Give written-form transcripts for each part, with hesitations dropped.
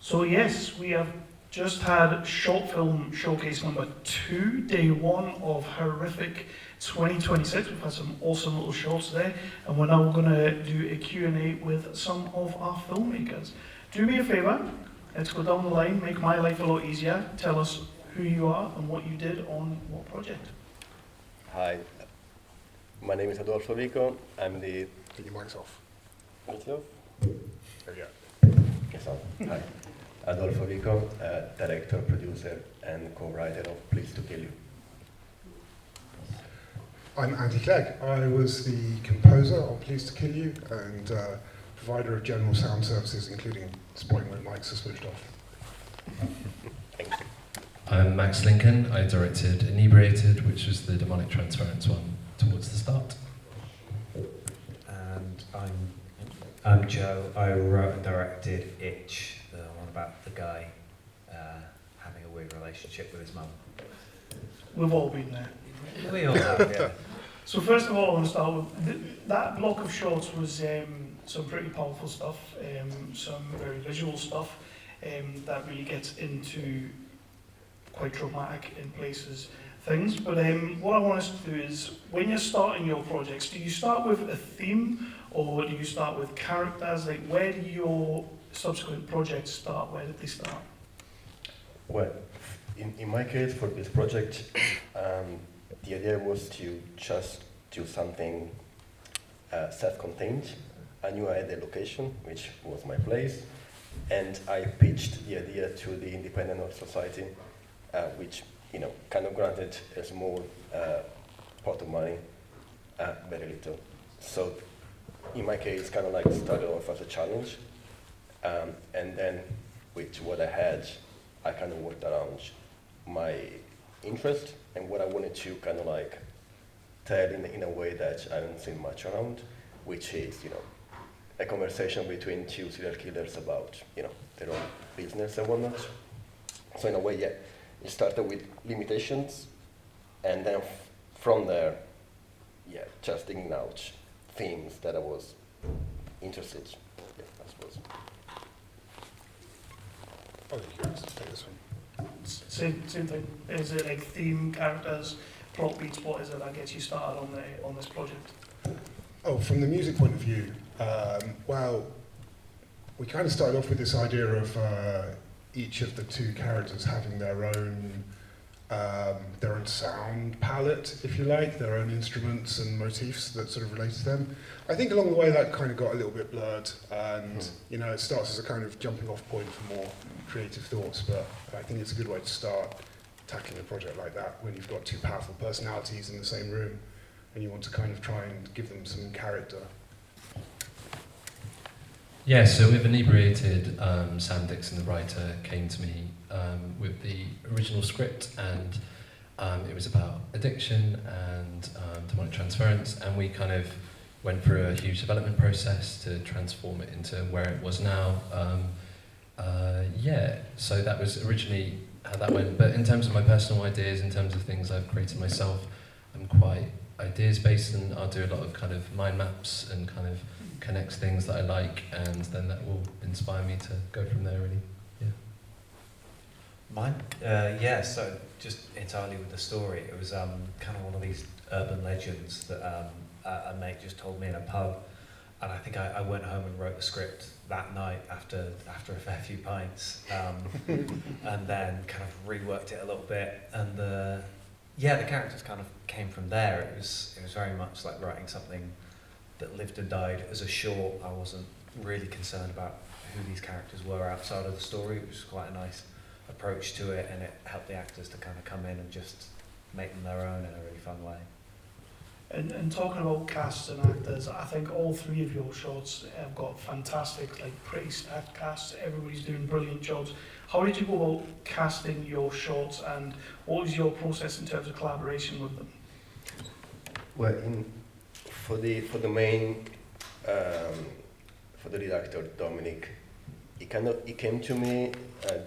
So yes, we have just had short film showcase number 2, day 1 of Horrific 2026. We've had some awesome little shorts there, and we're now going to do a Q&A with some of our filmmakers. Do me a favour, let's go down the line, make my life a lot easier. Tell us who you are and what you did on what project. Hi, my name is Adolfo Vico. I'm the... Get your mics off. Mics off? There you go. Yes, hi. Adolfo Vico, director, producer, and co-writer of Please to Kill You. I'm Andy Clegg. I was the composer on Pleased to Kill You and provider of general sound services, including spotting when mics are switched off. Thank you. I'm Max Lincoln. I directed Inebriated, which was the demonic transference one towards the start. And I'm Joe. I wrote and directed Itch, the one about the guy having a weird relationship with his mum. We've all been there. We all have, yeah. So first of all, I want to start with that block of shorts was some pretty powerful stuff, some very visual stuff that really gets into quite dramatic in places things. But what I want us to do is, when you're starting your projects, do you start with a theme or do you start with characters? Like, where do your subsequent projects start? Where did they start? Well, in my case, for this project, the idea was to just do something self-contained. I knew I had a location, which was my place, and I pitched the idea to the Independent Art Society, which, kind of granted a small pot of money, very little. So, in my case, kind of like started off as a challenge, and then with what I had, I kind of worked around my interest and what I wanted to kind of like tell in a way that I don't see much around, which is, a conversation between two serial killers about, their own business and whatnot. So in a way, yeah, it started with limitations, and then from there, yeah, just digging out themes that I was interested in, yeah, I suppose. Oh, you can take this one. Same thing. Is it like theme, characters, plot beats? What is it that gets you started on this project? Oh, from the music point of view, well, we kind of started off with this idea of each of the two characters having their own sound palette, if you like, their own instruments and motifs that sort of relate to them. I think along the way that kind of got a little bit blurred, and it starts as a kind of jumping off point for more creative thoughts, but I think it's a good way to start tackling a project like that when you've got two powerful personalities in the same room and you want to kind of try and give them some character. Yeah, so with Inebriated, Sam Dixon, the writer, came to me with the original script, and it was about addiction and demonic transference, and we kind of went through a huge development process to transform it into where it was now. So that was originally how that went, but in terms of my personal ideas, in terms of things I've created myself, I'm quite ideas-based, and I'll do a lot of kind of mind maps and kind of connects things that I like, and then that will inspire me to go from there, really. Yeah. Mine? So just entirely with the story, it was kind of one of these urban legends that a mate just told me in a pub, and I think I went home and wrote the script that night after a fair few pints, and then kind of reworked it a little bit, and the characters kind of came from there. It was very much like writing something that lived and died as a short. I wasn't really concerned about who these characters were outside of the story, which was quite a nice approach to it, and it helped the actors to kind of come in and just make them their own in a really fun way. And talking about casts and actors, I think all three of your shorts have got fantastic, like pretty stacked casts. Everybody's doing brilliant jobs. How did you go about casting your shorts, and what was your process in terms of collaboration with them? Well, for the main for the lead actor Dominic, it came to me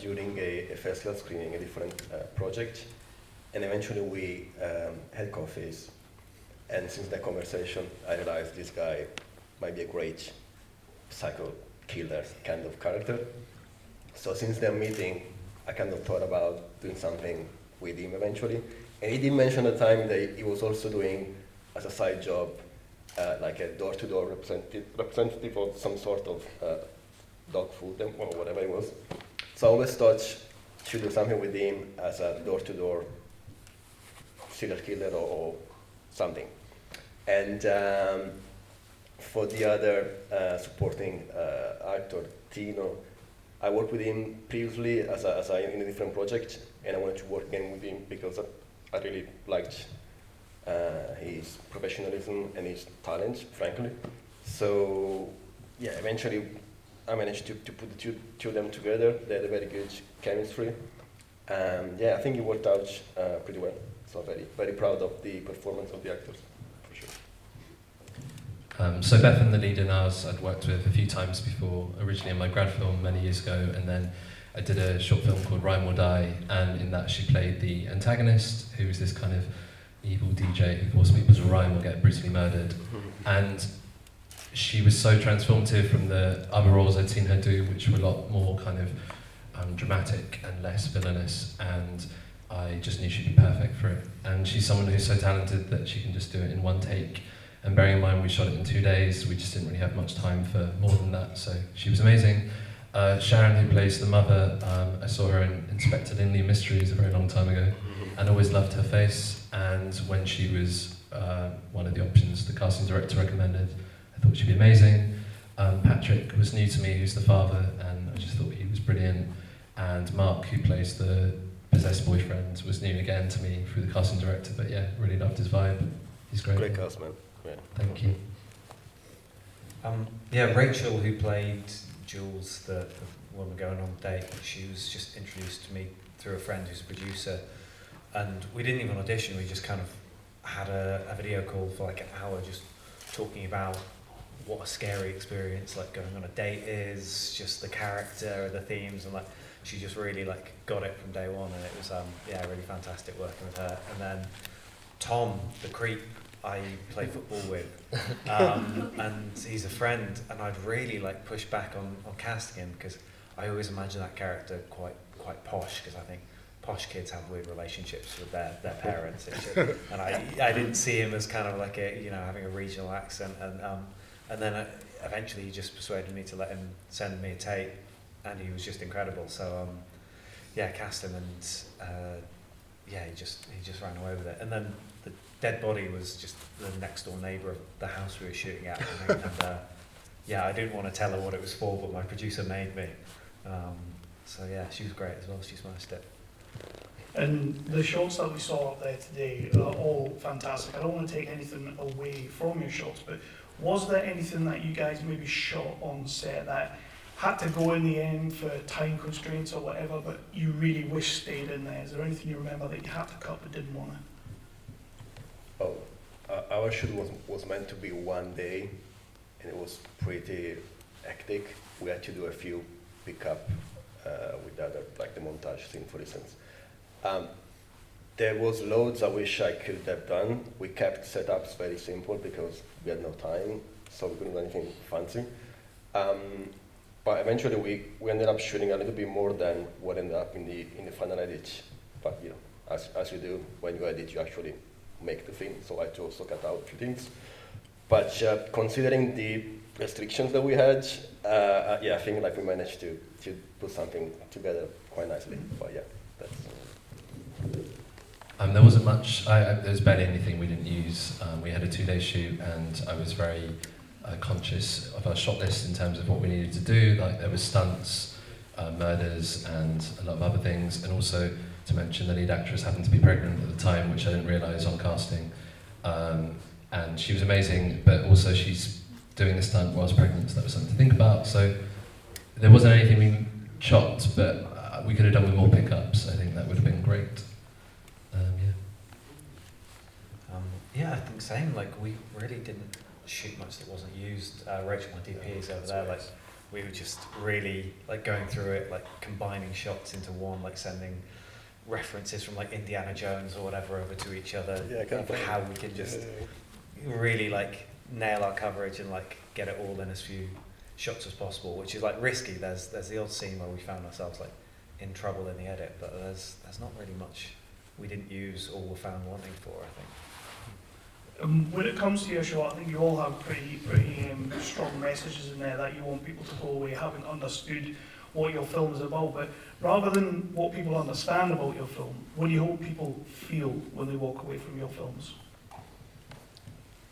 during a festival screening, a different project, and eventually we had coffees. And since that conversation, I realized this guy might be a great psycho killer kind of character. So since that meeting, I kind of thought about doing something with him eventually. And he did mention at the time that he was also doing, as a side job, like a door-to-door representative of some sort of dog food or whatever it was. So I always thought to do something with him as a door-to-door serial killer or something. And for the other supporting actor, Tino, I worked with him previously in a different project, and I wanted to work again with him because I really liked his professionalism and his talent, frankly. So, yeah, eventually I managed to put the two of them together. They had a very good chemistry. Yeah, I think it worked out pretty well. So very, very proud of the performance of the actors, for sure. So Bethan, the lead in ours, I'd worked with a few times before, originally in my grad film many years ago, and then I did a short film called Rhyme or Die, and in that she played the antagonist, who was this kind of evil DJ who forced people to rhyme or get brutally murdered. And she was so transformative from the other roles I'd seen her do, which were a lot more kind of dramatic and less villainous, and I just knew she'd be perfect for it. And she's someone who's so talented that she can just do it in one take. And bearing in mind we shot it in 2 days, we just didn't really have much time for more than that, so she was amazing. Sharon, who plays the mother, I saw her in Inspector Lindley Mysteries a very long time ago, and always loved her face. And when she was one of the options the casting director recommended, I thought she'd be amazing. Patrick was new to me, who's the father, and I just thought he was brilliant. And Mark, who plays the possessed boyfriend, was new again to me through the casting director, but yeah, really loved his vibe. He's great. Great cast, man. Yeah. Thank you. Yeah, Rachel, who played Jules, the woman going on a date, she was just introduced to me through a friend who's a producer, and we didn't even audition, we just kind of had a video call for like an hour just talking about what a scary experience like going on a date is, just the character, the themes, and like she just really like got it from day one, and it was yeah, really fantastic working with her. And then Tom, the creep, I play football with, and he's a friend, and I'd really like push back on casting him because I always imagine that character quite posh, because I think posh kids have weird relationships with their parents, and I didn't see him as kind of like a, you know, having a regional accent, and then eventually he just persuaded me to let him send me a tape, and he was just incredible. So yeah, cast him, and yeah, he just ran away with it. And then the dead body was just the next door neighbour of the house we were shooting at, and yeah, I didn't want to tell her what it was for, but my producer made me. So yeah, she was great as well. She smashed it. And the shots that we saw up there today are all fantastic. I don't want to take anything away from your shots, but was there anything that you guys maybe shot on set that had to go in the end for time constraints or whatever, but you really wish stayed in there? Is there anything you remember that you had to cut but didn't want to? Oh, our shoot was meant to be 1 day, and it was pretty hectic. We had to do a few pickup with the other, like the montage scene, for instance. There was loads I wish I could have done. We kept setups very simple because we had no time, so we couldn't do anything fancy. But eventually we ended up shooting a little bit more than what ended up in the final edit. But you know, as you do when you edit, you actually make the thing. So I also cut out a few things. But considering the restrictions that we had, yeah, I think like we managed to put something together quite nicely. But yeah, that's. There wasn't much. There was barely anything we didn't use. We had a 2-day shoot, and I was very conscious of our shot list in terms of what we needed to do. Like there was stunts, murders, and a lot of other things. And also to mention, the lead actress happened to be pregnant at the time, which I didn't realise on casting. And she was amazing, but also she's doing the stunt whilst pregnant, so that was something to think about. So there wasn't anything we shot, but we could have done with more pickups. I think that would have been great. Yeah, I think same. Like we really didn't shoot much that wasn't used. Rachel, my DP, is over there. Like we were just really like going through it, like combining shots into one, like sending references from like Indiana Jones or whatever over to each other. Yeah, kind of how we can just really like nail our coverage and like get it all in as few shots as possible, which is like risky. There's the odd scene where we found ourselves like in trouble in the edit, but there's not really much we didn't use or were found wanting for, I think. When it comes to your shot, I think you all have pretty strong messages in there that you want people to go away having understood what your film is about. But rather than what people understand about your film, what do you hope people feel when they walk away from your films?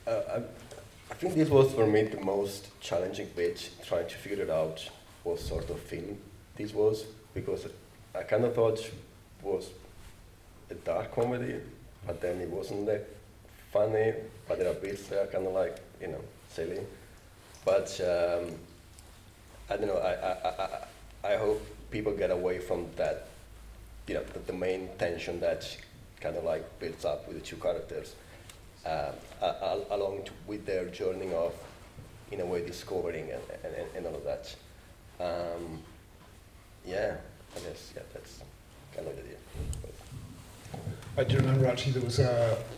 I think this was for me the most challenging bit, trying to figure it out what sort of film this was, because I kind of thought it was a dark comedy, but then it wasn't that funny, but there are bits that are kind of like, silly. But I don't know, I hope people get away from that, the main tension that kind of like builds up with the two characters, along with their journey of, in a way, discovering and all of that. Yeah, I guess, that's kind of the idea. I do remember actually there was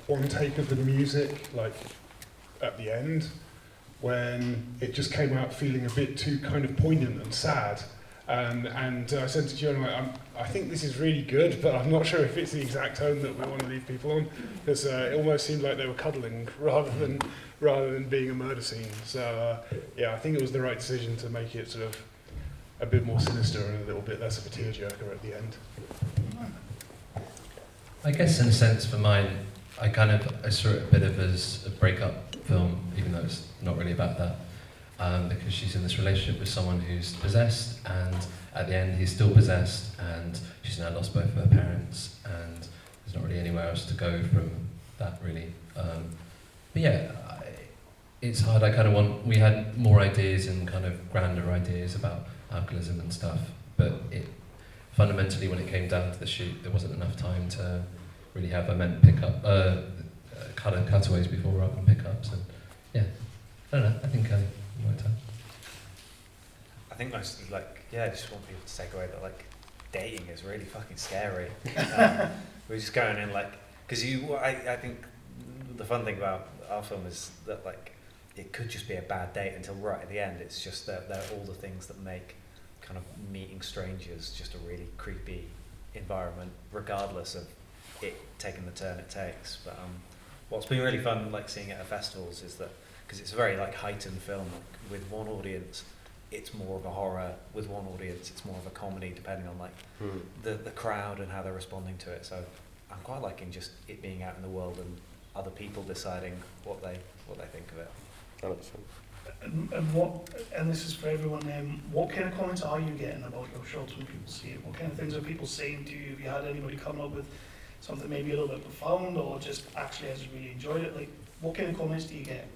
one take of the music, like at the end, when it just came out feeling a bit too kind of poignant and sad. And I said to Joan, I think this is really good, but I'm not sure if it's the exact tone that we want to leave people on, because it almost seemed like they were cuddling rather than being a murder scene. So yeah, I think it was the right decision to make it sort of a bit more sinister and a little bit less of a tearjerker at the end. I guess in a sense for mine, I saw it a bit of as a breakup film, even though it's not really about that. Because she's in this relationship with someone who's possessed, and at the end he's still possessed, and she's now lost both of her parents, and there's not really anywhere else to go from that, really. But yeah, it's hard. We had more ideas and kind of grander ideas about alcoholism and stuff, but fundamentally when it came down to the shoot, there wasn't enough time to really have cutaways before rather than pickups, and yeah, I don't know, I think I think mostly I just want people to take away that dating is really fucking scary. We're just going in because I think the fun thing about our film is that it could just be a bad date until right at the end. It's just that they're all the things that make kind of meeting strangers just a really creepy environment, regardless of it taking the turn it takes. But what's been really fun seeing it at festivals is that because it's a very heightened film. With one audience, it's more of a horror. With one audience, it's more of a comedy, depending on the crowd and how they're responding to it. So I'm quite liking just it being out in the world and other people deciding what they think of it. And this is for everyone. What kind of comments are you getting about your shorts when people see it? What kind of things are people saying to you? Have you had anybody come up with something maybe a little bit profound, or just actually has really enjoyed it? What kind of comments do you get?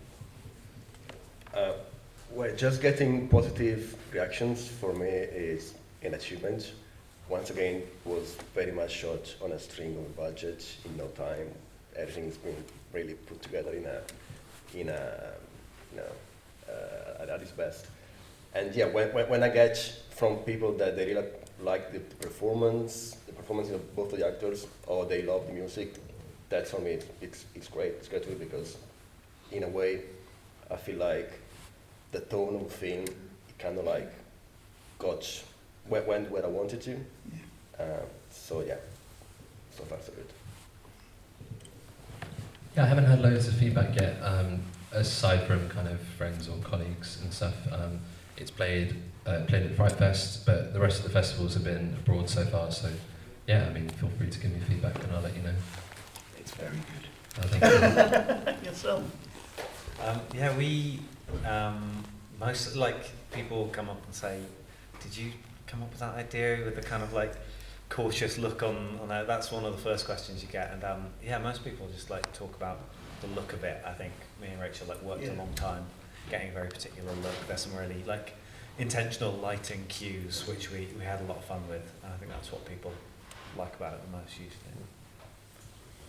Well, just getting positive reactions for me is an achievement. Once again, was very much shot on a string of a budget in no time. Everything's been really put together at its best. And yeah, when I get from people that they really like the performance of both of the actors, or they love the music, that's for me, it's great. It's great too, because in a way, I feel like the tone of the film, it kind of went where I wanted to. So yeah, so far so good. Yeah, I haven't had loads of feedback yet, aside from kind of friends or colleagues and stuff. It's played at Fright Fest, but the rest of the festivals have been abroad so far, so yeah, feel free to give me feedback and I'll let you know. It's very good. Thank you. Yourself? Yeah, we, most, people come up and say, did you come up with that idea, with the kind of cautious look on that? That's one of the first questions you get, and yeah, most people just talk about the look of it. I think me and Rachel worked a long time getting a very particular look. There's some really intentional lighting cues which we had a lot of fun with, and I think that's what people like about it the most usually.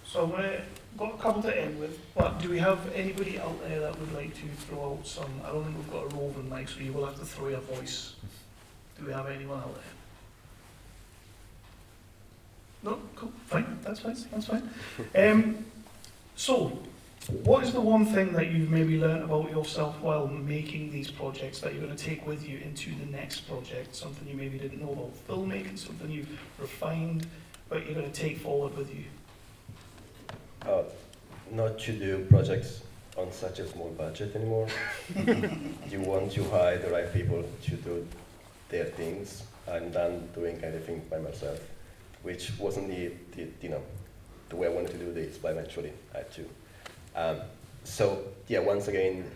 So we've got a couple to end with, but do we have anybody out there that would like to throw out some? I don't think we've got a roving mic, so you will have to throw your voice. Do we have anyone out there? No? Cool. Fine. That's fine. So, What is the one thing that you've maybe learned about yourself while making these projects that you're going to take with you into the next project? Something you maybe didn't know about filmmaking, something you've refined, but you're going to take forward with you? Not to do projects on such a small budget anymore. You want to hire the right people to do their things. I'm done doing everything by myself, which wasn't the way I wanted to do this, but eventually I had to. So yeah, once again,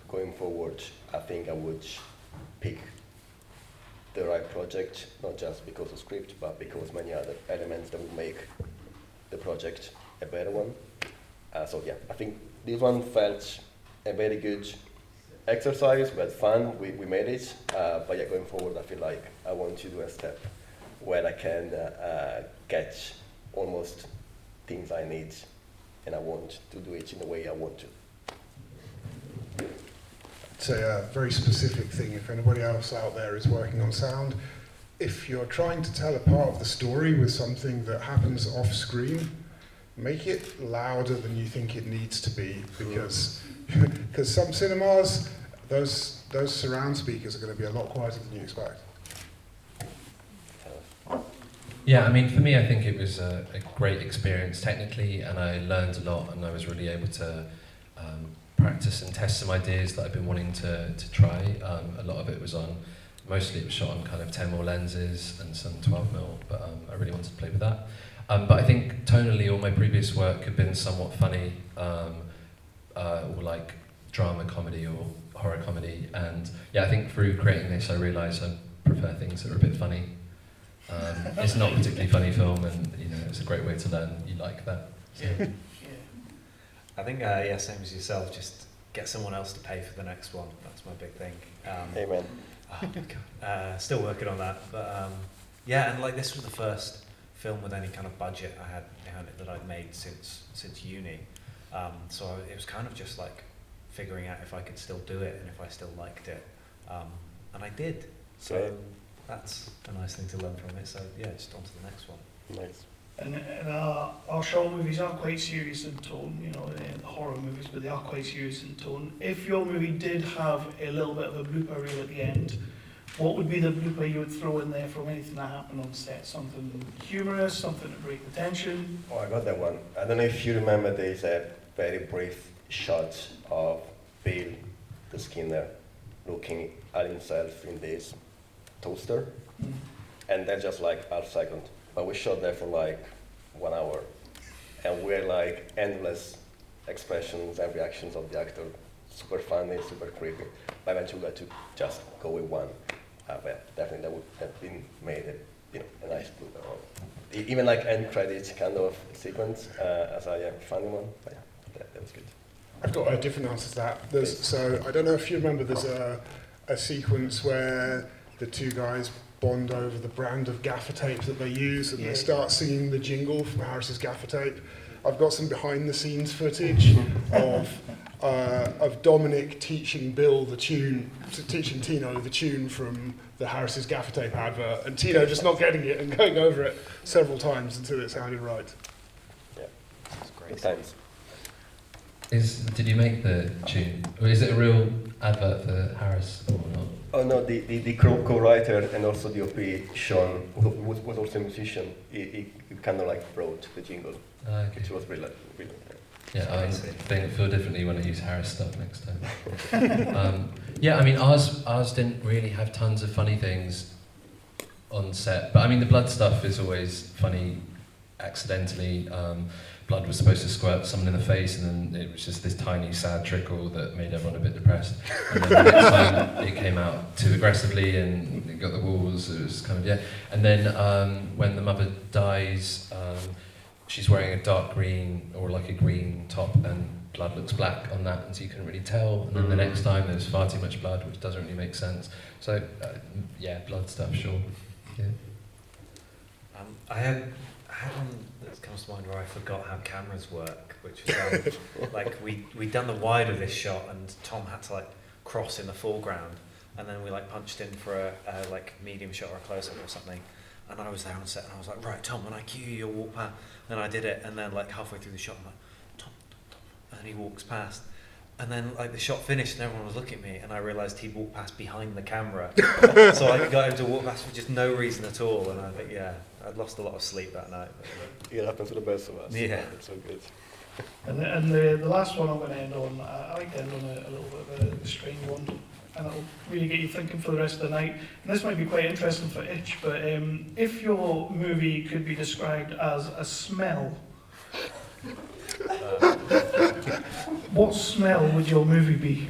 going forward, I think I would pick the right project, not just because of script, but because many other elements that would make the project a better one. So yeah, I think this one felt a very good exercise, we had fun, we made it, but yeah, going forward, I feel like I want to do a step where I can get almost things I need, and I want to do it in the way I want to. It's a very specific thing. If anybody else out there is working on sound, if you're trying to tell a part of the story with something that happens off screen, make it louder than you think it needs to be, because some cinemas, those surround speakers are going to be a lot quieter than you expect. Yeah, I mean, for me, I think it was a great experience technically, and I learned a lot, and I was really able to practice and test some ideas that I've been wanting to try. A lot of it was mostly it was shot on kind of 10mm lenses and some 12mm, but I really wanted to play with that. But I think tonally all my previous work had been somewhat funny, or like drama comedy or horror comedy, and yeah, I think through creating this I realised I prefer things that are a bit funny. It's not a particularly funny film, and it's a great way to learn you like that. So. Yeah. I think, same as yourself, just get someone else to pay for the next one. That's my big thing. Amen. Oh, God. Still working on that, but yeah, and like this was the first film with any kind of budget I had behind it that I'd made since uni. So it was kind of just like figuring out if I could still do it and if I still liked it, and I did. So that's a nice thing to learn from it. So yeah, just on to the next one. Nice. And our short movies are quite serious in tone, the horror movies, but they are quite serious in tone. If your movie did have a little bit of a blooper reel at the end, what would be the blooper you would throw in there from anything that happened on set? Something humorous, something to break the tension? Oh, I got that one. I don't know if you remember, there's a very brief shot of Bill, the Skinner, looking at himself in this toaster, and that's just like half second. But we shot there for like 1 hour, and we're like endless expressions and reactions of the actor, super funny, super creepy. But eventually we had to just go with one. But definitely that would have been made a nice blooper. Even like end credits kind of sequence as a funny one. But yeah, that was good. I've got a different answer to that. So I don't know if you remember, there's a sequence where the two guys bond over the brand of gaffer tape that they use, and they start singing the jingle from Harris's gaffer tape. I've got some behind the scenes footage of Dominic teaching Bill teaching Tino the tune from the Harris's gaffer tape advert, and Tino just not getting it and going over it several times until it sounded right. Yeah, That's great. good times. Did you make the tune? Or is it a real advert for Harris or not? Oh no, the co-writer and also the OP, Sean, who was also a musician, he kind of like wrote the jingle, which was really. Yeah, I feel differently when I use Harris stuff next time. Yeah, I mean, ours didn't really have tons of funny things on set, but I mean, the blood stuff is always funny accidentally. Blood was supposed to squirt someone in the face, and then it was just this tiny, sad trickle that made everyone a bit depressed. And then the next time it came out too aggressively, and it got the walls. It was kind of And then when the mother dies, she's wearing a dark green or like a green top, and blood looks black on that, and so you couldn't really tell. And then the next time there's far too much blood, which doesn't really make sense. So blood stuff, sure. Yeah. I had one that comes to mind where I forgot how cameras work, which was like we'd done the wide of this shot, and Tom had to like cross in the foreground, and then we like punched in for a like medium shot or a close up or something. And I was there on set, and I was like, right, Tom, when I cue you, you'll walk past. And I did it, and then like halfway through the shot, I'm like, Tom. and he walks past. And then like the shot finished and everyone was looking at me and I realised he'd walked past behind the camera. So I got him to walk past for just no reason at all, and I think, yeah, I'd lost a lot of sleep that night. It happens to the best of us. Yeah. It's so good. And the last one I'm going to end on, I like to end on a little bit of a strange one, and it'll really get you thinking for the rest of the night. And this might be quite interesting for Itch, but if your movie could be described as a smell, what smell would your movie be?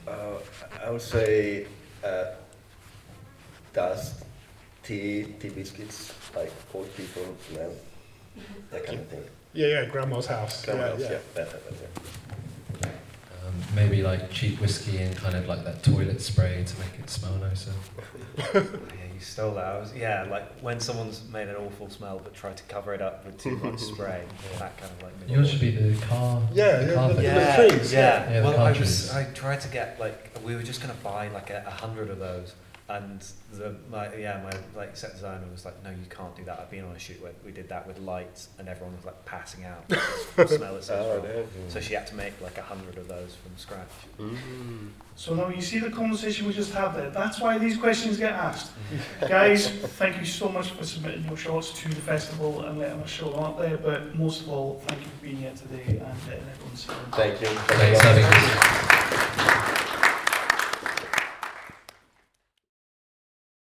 I would say dust, tea biscuits, like old people smell, that kind of thing. Yeah, grandma's house. Grandma's, yeah. That. Maybe like cheap whiskey and kind of like that toilet spray to make it smell nicer. Yeah, you stole that. Like when someone's made an awful smell but tried to cover it up with too much spray, that kind of like. Yours should be the car. Yeah, the yeah, carpet. the trees. Yeah, the Well, cartridges. I tried to get we were just gonna buy like 100 of those, and my like set designer was like, no, you can't do that. I've been on a shoot where we did that with lights, and everyone was like passing out. The smell it so strong. So she had to make like 100 of those from scratch. Mm. So now you see the conversation we just had there. That's why these questions get asked. Guys, thank you so much for submitting your shorts to the festival and letting us show them up there. But most of all, thank you for being here today and letting everyone see them. Thank you. Thanks for having us.